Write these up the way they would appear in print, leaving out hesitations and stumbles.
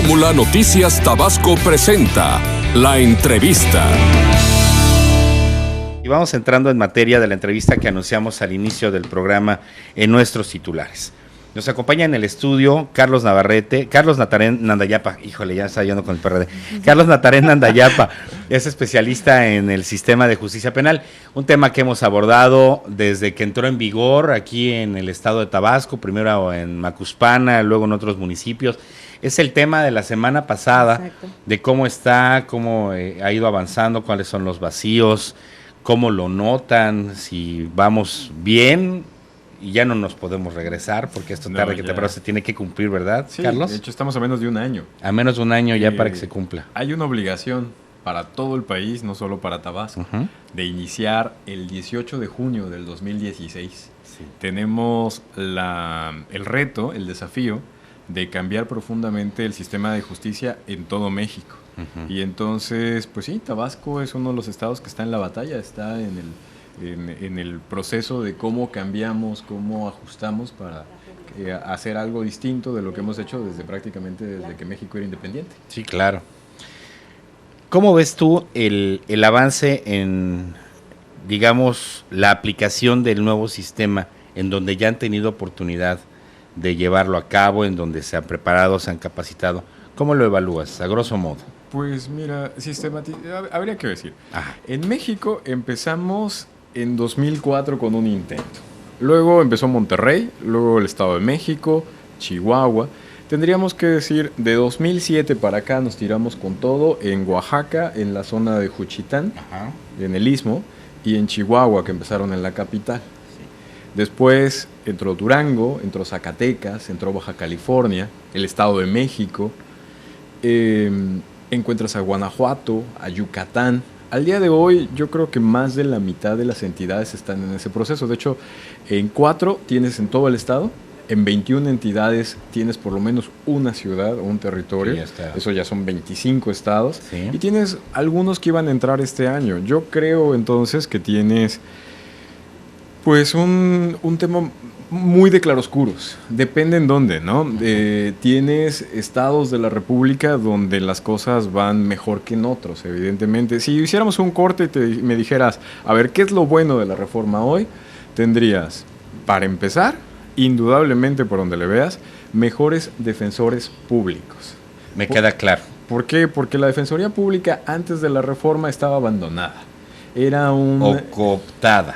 Fórmula Noticias Tabasco presenta La Entrevista. Y vamos entrando en materia de la entrevista que anunciamos al inicio del programa en nuestros titulares. Nos acompaña en el estudio Carlos Natarén Nandayapa, híjole, ya está yendo con el PRD. Carlos Natarén Nandayapa es especialista en el sistema de justicia penal, un tema que hemos abordado desde que entró en vigor aquí en el estado de Tabasco, primero en Macuspana, luego en otros municipios. Es el tema de la semana pasada. Exacto. De cómo está, cómo ha ido avanzando, cuáles son los vacíos, cómo lo notan, si vamos bien y ya no nos podemos regresar, porque esto tarde que temprano se tiene que cumplir, ¿verdad, sí, Carlos? De hecho, estamos a menos de un año. A menos de un año ya para que se cumpla. Hay una obligación para todo el país, no solo para Tabasco, de iniciar el 18 de junio del 2016. Sí. Tenemos el reto, el desafío de cambiar profundamente el sistema de justicia en todo México. Y entonces, pues sí, Tabasco es uno de los estados que está en la batalla, está en el proceso de cómo cambiamos, cómo ajustamos para hacer algo distinto de lo que hemos hecho prácticamente desde que México era independiente. Sí, claro. ¿Cómo ves tú el avance en, digamos, la aplicación del nuevo sistema, en donde ya han tenido oportunidad de llevarlo a cabo, en donde se han preparado, se han capacitado? ¿Cómo lo evalúas, a grosso modo? Pues mira, habría que decir. En México empezamos en 2004 con un intento. Luego empezó Monterrey, luego el Estado de México, Chihuahua. Tendríamos que decir, de 2007 para acá nos tiramos con todo en Oaxaca, en la zona de Juchitán, en el Istmo, y en Chihuahua, que empezaron en la capital. Después entró Durango, entró Zacatecas, entró Baja California, el Estado de México. Encuentras a Guanajuato, a Yucatán. Al día de hoy yo creo que más de la mitad de las entidades están en ese proceso. De hecho, en 4 tienes en todo el estado, en 21 entidades tienes por lo menos una ciudad o un territorio. Sí, eso ya son 25 estados. Sí. Y tienes algunos que iban a entrar este año. Yo creo entonces que tienes pues un tema muy de claroscuros, depende en dónde, ¿no? Tienes estados de la República donde las cosas van mejor que en otros, evidentemente. Si hiciéramos un corte y me dijeras, a ver, ¿qué es lo bueno de la reforma hoy? Tendrías, para empezar, indudablemente por donde le veas, mejores defensores públicos. Me queda claro. ¿Por qué? Porque la defensoría pública antes de la reforma estaba abandonada. O cooptada.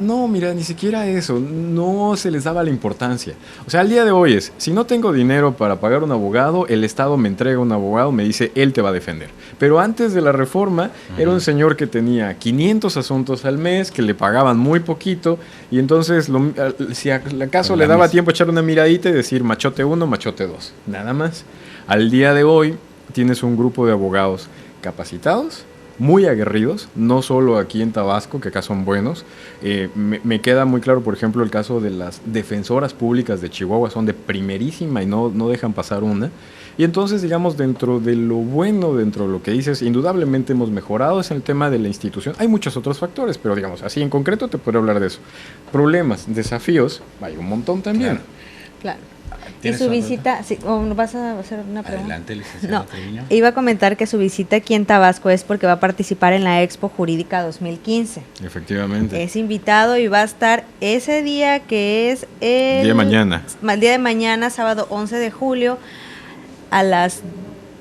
No, mira, ni siquiera eso, no se les daba la importancia. O sea, al día de hoy si no tengo dinero para pagar un abogado, el Estado me entrega un abogado, me dice, él te va a defender. Pero antes de la reforma, era un señor que tenía 500 asuntos al mes, que le pagaban muy poquito, y entonces, si acaso le daba tiempo a echar una miradita y decir, machote 1, machote 2, nada más. Al día de hoy, tienes un grupo de abogados capacitados, muy aguerridos, no solo aquí en Tabasco, que acá son buenos. Me queda muy claro, por ejemplo, el caso de las defensoras públicas de Chihuahua, son de primerísima y no dejan pasar una. Y entonces, digamos, dentro de lo bueno, dentro de lo que dices, indudablemente hemos mejorado, es el tema de la institución. Hay muchos otros factores, pero digamos, así en concreto te puedo hablar de eso. Problemas, desafíos, hay un montón también. Claro. ¿Y su visita? Sí, ¿vas a hacer una pregunta? Adelante, licenciado. No, iba a comentar que su visita aquí en Tabasco es porque va a participar en la Expo Jurídica 2015. Efectivamente. Es invitado y va a estar ese día que es el día de mañana, sábado 11 de julio, a la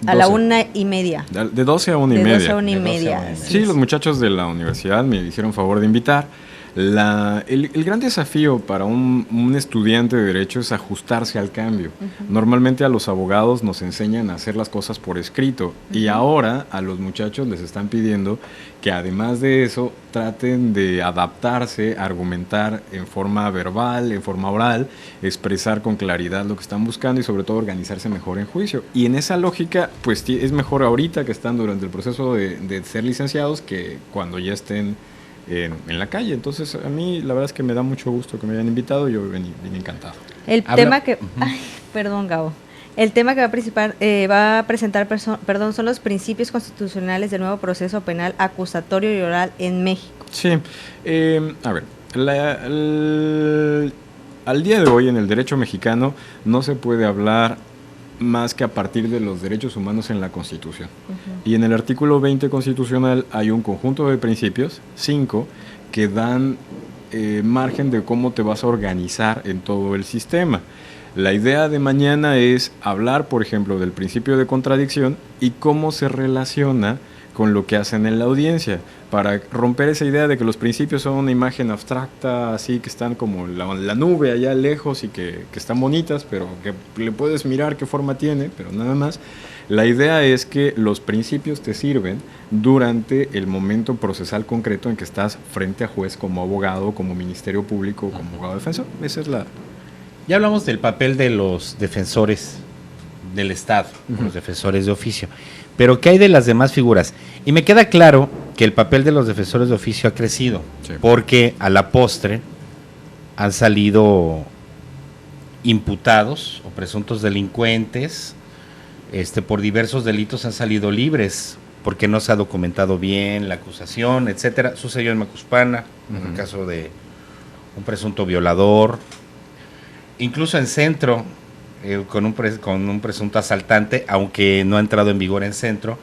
1:30. De 12 a 1:30. De 12 a 1:30. Sí, los muchachos de la universidad me hicieron favor de invitar. El gran desafío para un estudiante de Derecho es ajustarse al cambio. Normalmente a los abogados nos enseñan a hacer las cosas por escrito y ahora a los muchachos les están pidiendo que además de eso traten de adaptarse, argumentar en forma verbal, en forma oral, expresar con claridad lo que están buscando y sobre todo organizarse mejor en juicio. Y en esa lógica, pues es mejor ahorita que están durante el proceso de ser licenciados que cuando ya estén en la calle. Entonces a mí la verdad es que me da mucho gusto que me hayan invitado, yo vine encantado. Perdón, Gabo. El tema que va a presentar son los principios constitucionales del nuevo proceso penal acusatorio y oral en México. Sí, a ver, al día de hoy en el derecho mexicano no se puede hablar más que a partir de los derechos humanos en la Constitución. Y en el artículo 20 constitucional hay un conjunto de principios, 5, que dan margen de cómo te vas a organizar en todo el sistema. La idea de mañana es hablar, por ejemplo, del principio de contradicción y cómo se relaciona con lo que hacen en la audiencia, para romper esa idea de que los principios son una imagen abstracta, así que están como la nube allá lejos y que están bonitas, pero que le puedes mirar qué forma tiene, pero nada más. La idea es que los principios te sirven durante el momento procesal concreto en que estás frente a juez como abogado, como ministerio público, como abogado defensor. Esa es la... Ya hablamos del papel de los defensores del Estado, los defensores de oficio. Pero ¿qué hay de las demás figuras? Y me queda claro que el papel de los defensores de oficio ha crecido, porque a la postre han salido imputados o presuntos delincuentes, por diversos delitos han salido libres, porque no se ha documentado bien la acusación, etcétera. Sucedió en Macuspana, en el caso de un presunto violador, incluso en Centro, con un presunto asaltante, aunque no ha entrado en vigor en Centro,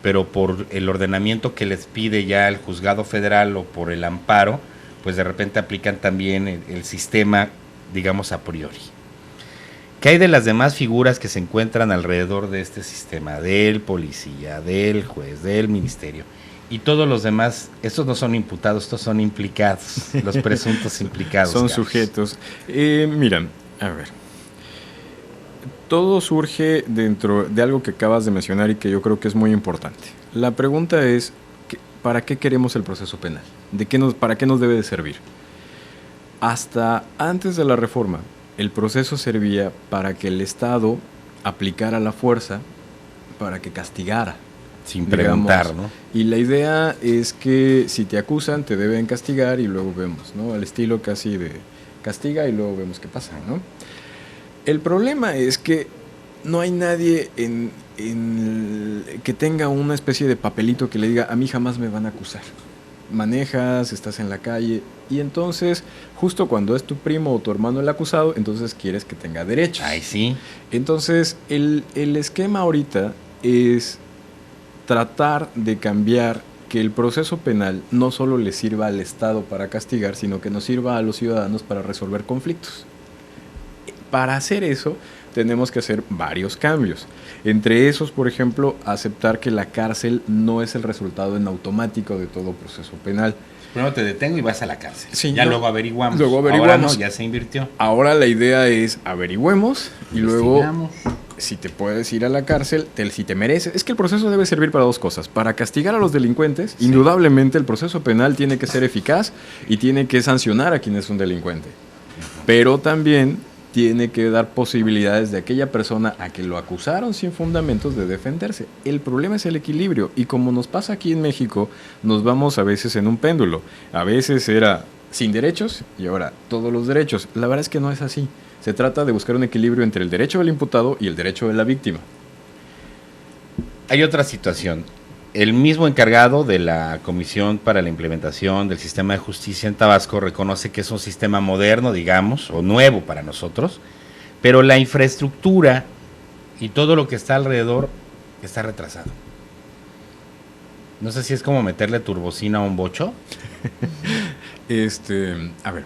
pero por el ordenamiento que les pide ya el juzgado federal o por el amparo, pues de repente aplican también el sistema, digamos, a priori. ¿Qué hay de las demás figuras que se encuentran alrededor de este sistema? Del policía, del juez, del ministerio. Y todos los demás, estos no son imputados, estos son implicados, los presuntos implicados. Son sujetos. Mira, a ver. Todo surge dentro de algo que acabas de mencionar y que yo creo que es muy importante. La pregunta es, ¿para qué queremos el proceso penal? ¿Para qué nos debe de servir? Hasta antes de la reforma, el proceso servía para que el Estado aplicara la fuerza, para que castigara. Sin preguntar, ¿no? Y la idea es que si te acusan, te deben castigar y luego vemos, ¿no? Al estilo casi de castiga y luego vemos qué pasa, ¿no? El problema es que no hay nadie que tenga una especie de papelito que le diga, a mí jamás me van a acusar. Manejas, estás en la calle, y entonces, justo cuando es tu primo o tu hermano el acusado, entonces quieres que tenga derechos. Ay, sí. Entonces, el esquema ahorita es tratar de cambiar que el proceso penal no solo le sirva al Estado para castigar, sino que nos sirva a los ciudadanos para resolver conflictos. Para hacer eso, tenemos que hacer varios cambios. Entre esos, por ejemplo, aceptar que la cárcel no es el resultado en automático de todo proceso penal. Primero te detengo y vas a la cárcel. Sí, ya luego averiguamos. Ahora no, ya se invirtió. Ahora la idea es averigüemos y luego, si te puedes ir a la cárcel, si te mereces. Es que el proceso debe servir para dos cosas. Para castigar a los delincuentes, sí. Indudablemente el proceso penal tiene que ser eficaz y tiene que sancionar a quien es un delincuente. Pero también tiene que dar posibilidades de aquella persona a que lo acusaron sin fundamentos de defenderse. El problema es el equilibrio, y como nos pasa aquí en México, nos vamos a veces en un péndulo. A veces era sin derechos y ahora todos los derechos. La verdad es que no es así. Se trata de buscar un equilibrio entre el derecho del imputado y el derecho de la víctima. Hay otra situación. El mismo encargado de la Comisión para la Implementación del Sistema de Justicia en Tabasco reconoce que es un sistema moderno, digamos, o nuevo para nosotros, pero la infraestructura y todo lo que está alrededor está retrasado. No sé si es como meterle turbocina a un bocho. A ver,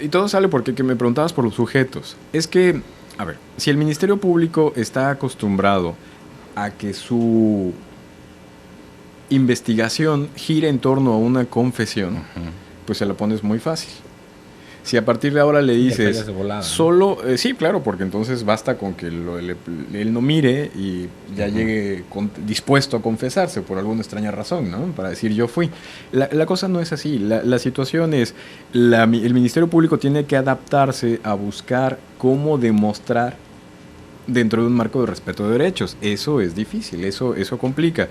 y todo sale porque que me preguntabas por los sujetos. Es que, a ver, si el Ministerio Público está acostumbrado a que su investigación gira en torno a una confesión, pues se la pones muy fácil. Si a partir de ahora le dices volada, solo, ¿no? Sí, claro, porque entonces basta con que él no mire y ya llegue dispuesto a confesarse por alguna extraña razón, ¿no? Para decir yo fui. La cosa no es así. La situación es, el Ministerio Público tiene que adaptarse a buscar cómo demostrar dentro de un marco de respeto de derechos. Eso es difícil, eso complica.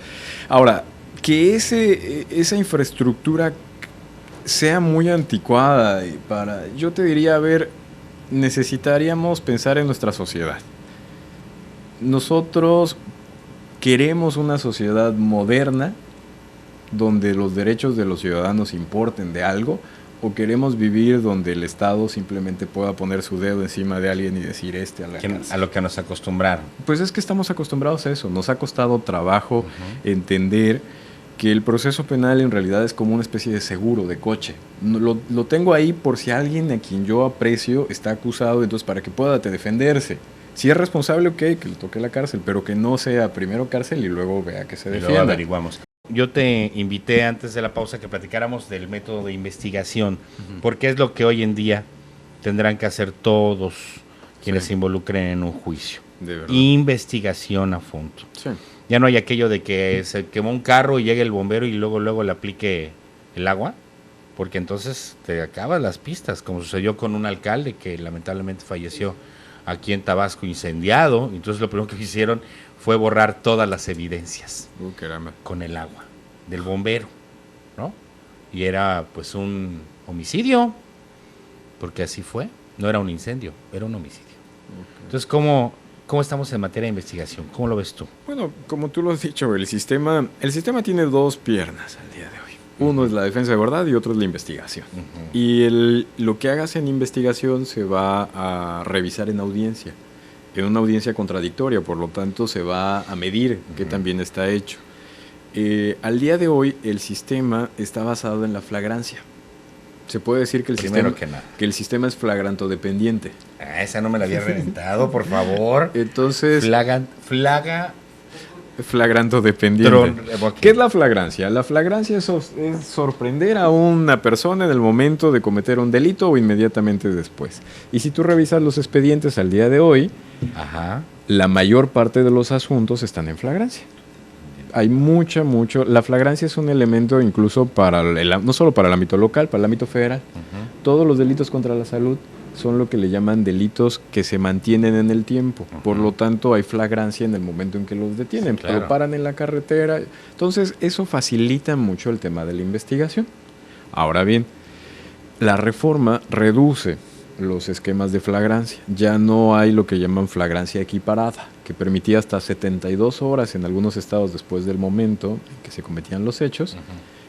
Ahora, que esa infraestructura sea muy anticuada, yo te diría, necesitaríamos pensar en nuestra sociedad. Nosotros queremos una sociedad moderna donde los derechos de los ciudadanos importen de algo, o queremos vivir donde el Estado simplemente pueda poner su dedo encima de alguien y decir a la cárcel? A lo que nos acostumbraron. Pues es que estamos acostumbrados a eso. Nos ha costado trabajo entender que el proceso penal en realidad es como una especie de seguro de coche. Lo tengo ahí por si alguien a quien yo aprecio está acusado, entonces para que pueda defenderse. Si es responsable, ok, que le toque la cárcel, pero que no sea primero cárcel y luego vea que se defienda. Lo averiguamos. Yo te invité antes de la pausa que platicáramos del método de investigación, porque es lo que hoy en día tendrán que hacer todos quienes se involucren en un juicio. De verdad. Investigación a fondo. Sí. Ya no hay aquello de que se quemó un carro y llegue el bombero y luego le aplique el agua, porque entonces te acabas las pistas, como sucedió con un alcalde que lamentablemente falleció aquí en Tabasco incendiado. Entonces lo primero que hicieron fue borrar todas las evidencias Caramba. con el agua del bombero, ¿no? Y era pues un homicidio, porque así fue, no era un incendio, era un homicidio. Entonces, ¿cómo estamos en materia de investigación? ¿Cómo lo ves tú? Bueno, como tú lo has dicho, el sistema tiene dos piernas al día de hoy. Uno es la defensa de verdad y otro es la investigación. Y lo que hagas en investigación se va a revisar en audiencia, en una audiencia contradictoria, por lo tanto se va a medir qué tan bien está hecho. Al día de hoy el sistema está basado en la flagrancia. Se puede decir que el sistema es flagrantodependiente. Esa no me la había reventado, por favor. Entonces, flagrantodependiente. Okay. ¿Qué es la flagrancia? La flagrancia es sorprender a una persona en el momento de cometer un delito o inmediatamente después. Y si tú revisas los expedientes al día de hoy, la mayor parte de los asuntos están en flagrancia. Hay mucho. La flagrancia es un elemento incluso no solo para el ámbito local, para el ámbito federal. Todos los delitos contra la salud son lo que le llaman delitos que se mantienen en el tiempo. Por lo tanto, hay flagrancia en el momento en que los detienen. Claro. Lo paran en la carretera. Entonces, eso facilita mucho el tema de la investigación. Ahora bien, la reforma reduce los esquemas de flagrancia. Ya no hay lo que llaman flagrancia equiparada, que permitía hasta 72 horas en algunos estados después del momento en que se cometían los hechos,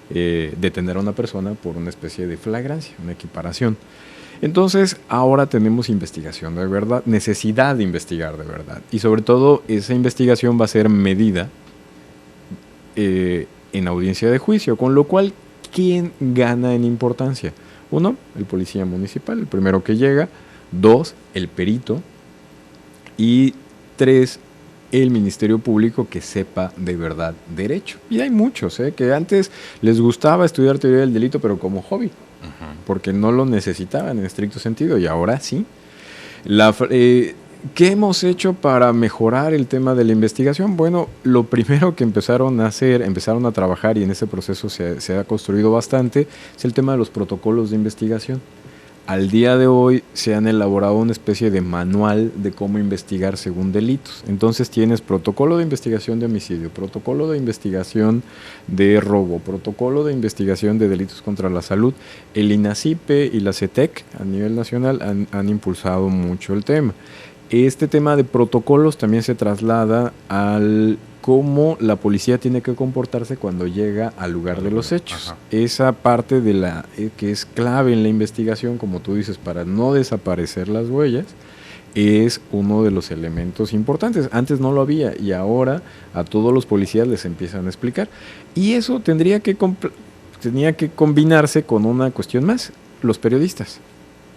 detener a una persona por una especie de flagrancia, una equiparación. Entonces, ahora tenemos investigación de verdad, necesidad de investigar de verdad. Y sobre todo, esa investigación va a ser medida en audiencia de juicio, con lo cual, ¿quién gana en importancia? 1, el policía municipal, el primero que llega. 2, el perito. Y 3, el Ministerio Público que sepa de verdad derecho. Y hay muchos que antes les gustaba estudiar teoría del delito, pero como hobby, porque no lo necesitaban en estricto sentido, y ahora sí. ¿Qué hemos hecho para mejorar el tema de la investigación? Bueno, lo primero que empezaron a trabajar, y en ese proceso se ha construido bastante, es el tema de los protocolos de investigación. Al día de hoy se han elaborado una especie de manual de cómo investigar según delitos. Entonces tienes protocolo de investigación de homicidio, protocolo de investigación de robo, protocolo de investigación de delitos contra la salud. El INACIPE y la CETEC a nivel nacional han impulsado mucho el tema. Este tema de protocolos también se traslada al cómo la policía tiene que comportarse cuando llega al lugar de los hechos. Esa parte que es clave en la investigación, como tú dices, para no desaparecer las huellas, es uno de los elementos importantes. Antes no lo había y ahora a todos los policías les empiezan a explicar. Y eso tenía que combinarse con una cuestión más, los periodistas.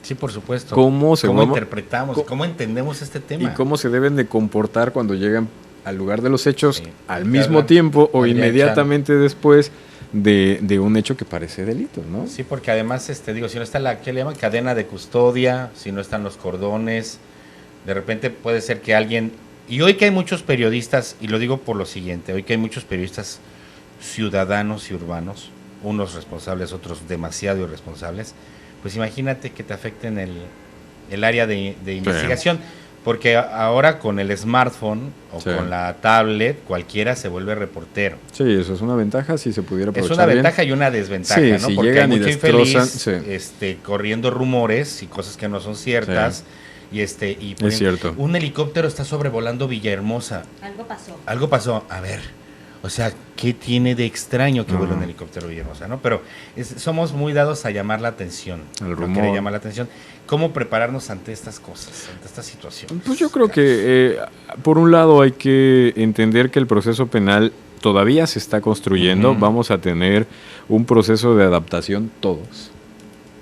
Sí, por supuesto. ¿Cómo interpretamos? ¿Cómo entendemos este tema? Y cómo se deben de comportar cuando llegan al lugar de los hechos al mismo tiempo o inmediatamente después de un hecho que parece delito, ¿no? Sí, porque además, si no está ¿qué le llaman? Cadena de custodia, si no están los cordones, de repente puede ser que alguien, y hoy que hay muchos periodistas, y lo digo por lo siguiente, hoy que hay muchos periodistas ciudadanos y urbanos, unos responsables, otros demasiado irresponsables, pues imagínate que te afecten el área de investigación. Porque ahora con el smartphone o con la tablet, cualquiera se vuelve reportero. Sí, eso es una ventaja si se pudiera aprovechar. Es una ventaja y una desventaja, ¿no? Si porque hay mucho infeliz corriendo rumores y cosas que no son ciertas. Y es cierto. Un helicóptero está sobrevolando Villahermosa. Algo pasó. A ver, O sea, ¿qué tiene de extraño que vuela un helicóptero Villahermosa, no? Pero somos muy dados a llamar la atención. El no rumor. quiere llamar la atención. ¿Cómo prepararnos ante estas cosas, ante estas situaciones? Pues yo creo que, por un lado, hay que entender que el proceso penal todavía se está construyendo. Vamos a tener un proceso de adaptación todos,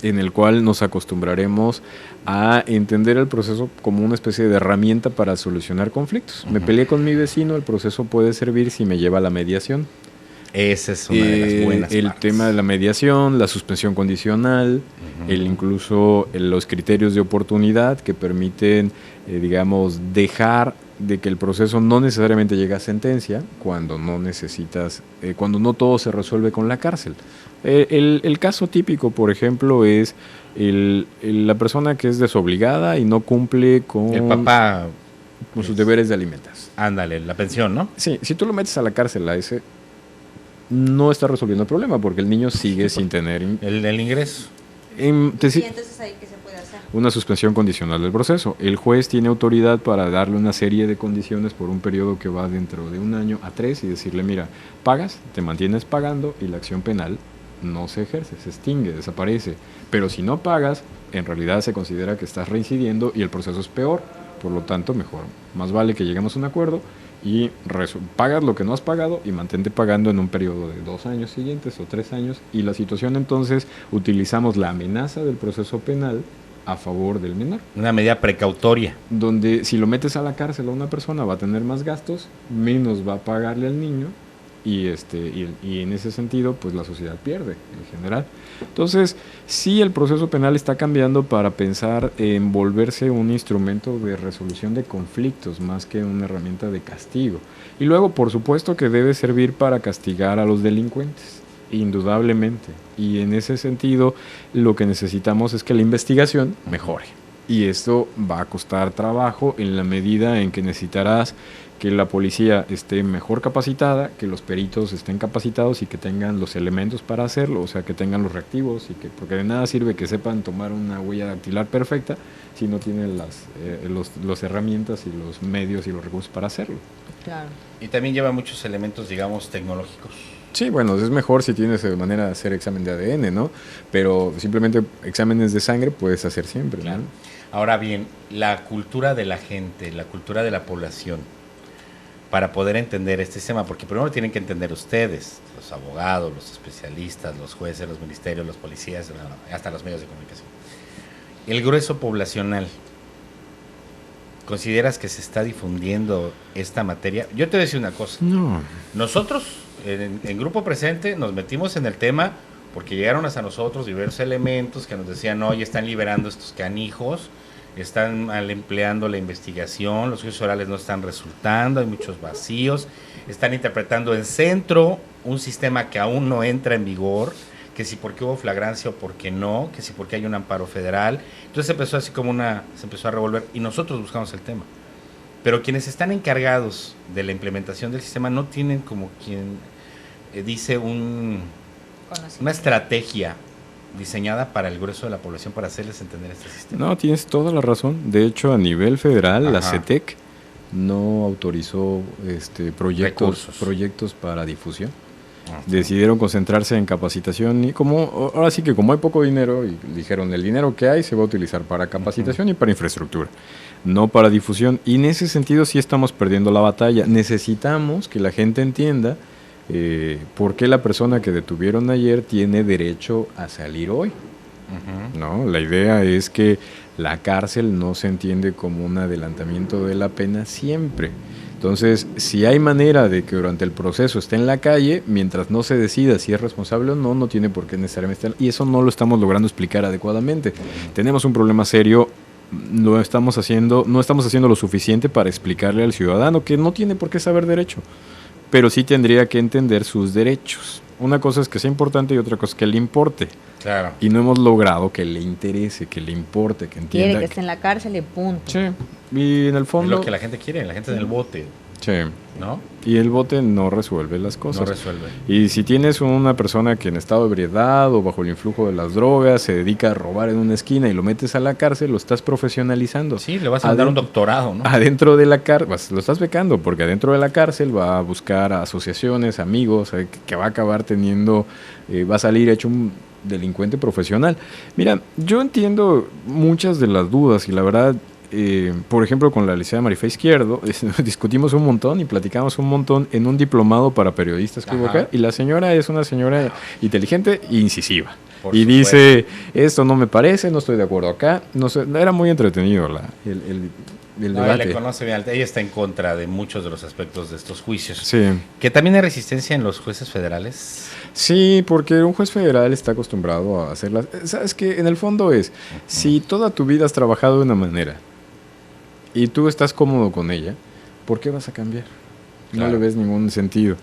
en el cual nos acostumbraremos a entender el proceso como una especie de herramienta para solucionar conflictos. Me peleé con mi vecino, el proceso puede servir si me lleva a la mediación. Esa es una de las buenas El partes. tema de la mediación, la suspensión condicional, incluso los criterios de oportunidad que permiten, digamos, dejar de que el proceso no necesariamente llegue a sentencia cuando no necesitas, cuando no todo se resuelve con la cárcel. El caso típico, por ejemplo, es la persona que es desobligada y no cumple con, El papá, con sus deberes de alimentas. ándale, la pensión, ¿no? Sí, si tú lo metes a la cárcel a ese, no está resolviendo el problema porque el niño sigue sin tener El ingreso. Y entonces ahí, ¿qué se puede hacer? una suspensión condicional del proceso. El juez tiene autoridad para darle una serie de condiciones por un periodo que va dentro de 1 año a 3 y decirle, mira, pagas, te mantienes pagando y la acción penal no se ejerce, se extingue, desaparece. Pero si no pagas, en realidad se considera que estás reincidiendo y el proceso es peor. Por lo tanto, mejor, más vale que lleguemos a un acuerdo y pagas lo que no has pagado y mantente pagando en un periodo de 2 años siguientes o 3 años. Y la situación entonces, utilizamos la amenaza del proceso penal a favor del menor. Una medida precautoria. Donde si lo metes a la cárcel a una persona va a tener más gastos, menos va a pagarle al niño y en ese sentido pues la sociedad pierde en general. Entonces sí, el proceso penal está cambiando para pensar en volverse un instrumento de resolución de conflictos más que una herramienta de castigo. Y luego por supuesto que debe servir para castigar a los delincuentes, indudablemente. Y en ese sentido lo que necesitamos es que la investigación mejore. Y esto va a costar trabajo en la medida en que necesitarás que la policía esté mejor capacitada, que los peritos estén capacitados y que tengan los elementos para hacerlo, o sea, que tengan los reactivos, porque de nada sirve que sepan tomar una huella dactilar perfecta si no tienen las herramientas y los medios y los recursos para hacerlo. Claro. Y también lleva muchos elementos, digamos, tecnológicos. Sí, bueno, es mejor si tienes de manera de hacer examen de ADN, ¿no? Pero simplemente exámenes de sangre puedes hacer siempre, Claro. ¿no? Ahora bien, la cultura de la gente, la cultura de la población, para poder entender este tema, porque primero tienen que entender ustedes, los abogados, los especialistas, los jueces, los ministerios, los policías, hasta los medios de comunicación. El grueso poblacional, ¿consideras que se está difundiendo esta materia? Yo te voy a decir una cosa. No. Nosotros, en Grupo Presente, nos metimos en el tema porque llegaron hasta nosotros diversos elementos que nos decían, oye, están liberando estos canijos, están mal empleando la investigación, los juicios orales no están resultando, hay muchos vacíos, están interpretando en centro un sistema que aún no entra en vigor, que si porque hubo flagrancia o porque no, que si porque hay un amparo federal. Entonces empezó así como se empezó a revolver y nosotros buscamos el tema. Pero quienes están encargados de la implementación del sistema no tienen como quien dice una estrategia diseñada para el grueso de la población para hacerles entender este sistema. No, tienes toda la razón. De hecho, a nivel federal, Ajá. la CETEC no autorizó proyectos para difusión. Ajá. Decidieron concentrarse en capacitación y ahora sí que como hay poco dinero, y dijeron el dinero que hay se va a utilizar para capacitación y para infraestructura, no para difusión. Y en ese sentido sí estamos perdiendo la batalla. Necesitamos que la gente entienda por qué la persona que detuvieron ayer tiene derecho a salir hoy. ¿No? La idea es que la cárcel no se entiende como un adelantamiento de la pena siempre. Entonces, si hay manera de que durante el proceso esté en la calle, mientras no se decida si es responsable o no, no tiene por qué necesariamente estar. Y eso no lo estamos logrando explicar adecuadamente. Tenemos un problema serio, no estamos haciendo lo suficiente para explicarle al ciudadano que no tiene por qué saber derecho, pero sí tendría que entender sus derechos. Una cosa es que sea importante y otra cosa es que le importe. Claro. Y no hemos logrado que le interese, que le importe, que entienda. Quiere que esté en la cárcel y punto. Sí, y en el Es fondo... lo que la gente quiere, la gente en el bote. Sí, Sí. ¿no? Y el bote no resuelve las cosas. No resuelve. Y si tienes una persona que en estado de ebriedad o bajo el influjo de las drogas se dedica a robar en una esquina y lo metes a la cárcel, lo estás profesionalizando. Sí, le vas a dar un doctorado, ¿no? Adentro de la cárcel, lo estás becando, porque adentro de la cárcel va a buscar asociaciones, amigos, que va a acabar teniendo, va a salir hecho un delincuente profesional. Mira, yo entiendo muchas de las dudas y la verdad, por ejemplo, con la licenciada Marifé Izquierdo, discutimos un montón y platicamos un montón en un diplomado para periodistas que hubo acá, y la señora es una señora inteligente e incisiva. Por y supuesto. dice, esto no me parece, no estoy de acuerdo acá. No sé, era muy entretenido el No, debate. le conoce bien. Ella está en contra de muchos de los aspectos de estos juicios. Sí. Que también hay resistencia en los jueces federales. Sí, porque un juez federal está acostumbrado a hacerlas. ¿Sabes qué? En el fondo es, si toda tu vida has trabajado de una manera y tú estás cómodo con ella, ¿por qué vas a cambiar? No Claro. le ves ningún sentido.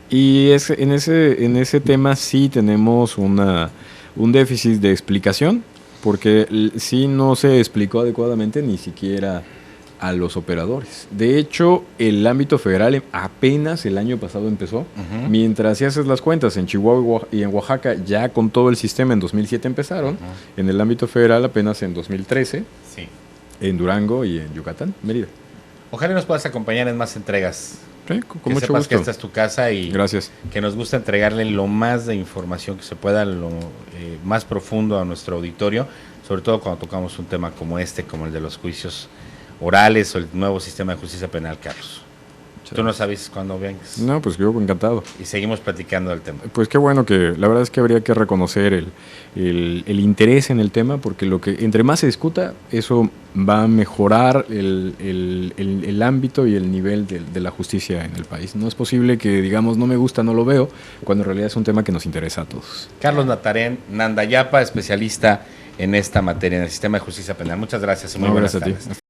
Y en ese tema sí tenemos un déficit de explicación, porque sí no se explicó adecuadamente ni siquiera a los operadores. De hecho, el ámbito federal apenas el año pasado empezó, mientras si haces las cuentas en Chihuahua y en Oaxaca ya con todo el sistema en 2007 empezaron, en el ámbito federal apenas en 2013, Sí. en Durango y en Yucatán, Mérida. Ojalá nos puedas acompañar en más entregas. Sí, con Que mucho sepas gusto. que esta es tu casa y Gracias. que nos gusta entregarle lo más de información que se pueda, lo más profundo a nuestro auditorio, sobre todo cuando tocamos un tema como este, como el de los juicios orales o el nuevo sistema de justicia penal, Carlos. Tú no sabes cuándo vengas. No, pues yo encantado. Y seguimos platicando del tema. Pues qué bueno, que la verdad es que habría que reconocer el interés en el tema, porque lo que entre más se discuta, eso va a mejorar el ámbito y el nivel de la justicia en el país. No es posible que digamos no me gusta, no lo veo, cuando en realidad es un tema que nos interesa a todos. Carlos Natarén Nandayapa, especialista en esta materia, en el sistema de justicia penal. Muchas gracias y muy buenas gracias a ti. tardes.